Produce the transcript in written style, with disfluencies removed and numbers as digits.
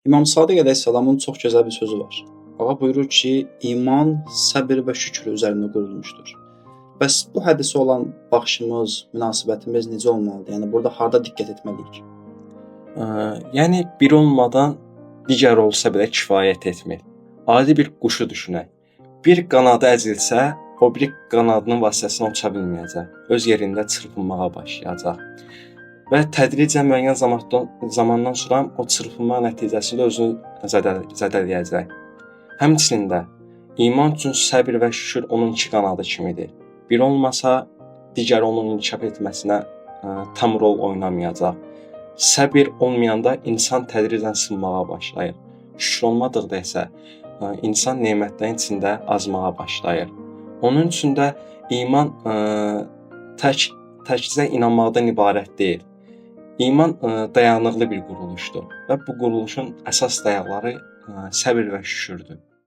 İmam Sadiq əleyhissalamın çox gözəl bir sözü var. Ağa buyurur ki, iman səbr və şükür üzərində qurulmuşdur. Bəs bu hədisə olan baxışımız, münasibətimiz necə olmalıdır? Yəni burada harda diqqət etməliyik? Yəni bir olmadan digər olsa belə kifayət etmir. Adi bir quşu düşünək. Bir qanadı əzilsə, o biri qanadının vasitəsilə uça bilməyəcək. Öz yerində çırpınmağa başlayacaq. Və tədricən müəyyən zamandan sonra o çırpınma nəticəsində özünü zədələyəcək. Həmçinin də iman üçün səbr və şükür onun iki qanadı kimidir. Bir olmasa digər onun inkişaf etməsinə tam rol oynamayacaq. Səbir olmayanda insan tədricən sınmağa başlayır. Şükür olmadıqda isə insan nemətlərin içində azmağa başlayır. Onun üçün də iman təkcə inanmaqdan ibarət deyil. İman dayanıqlı bir quruluşdur və bu quruluşun əsas dayaqları səbr və şükürdür.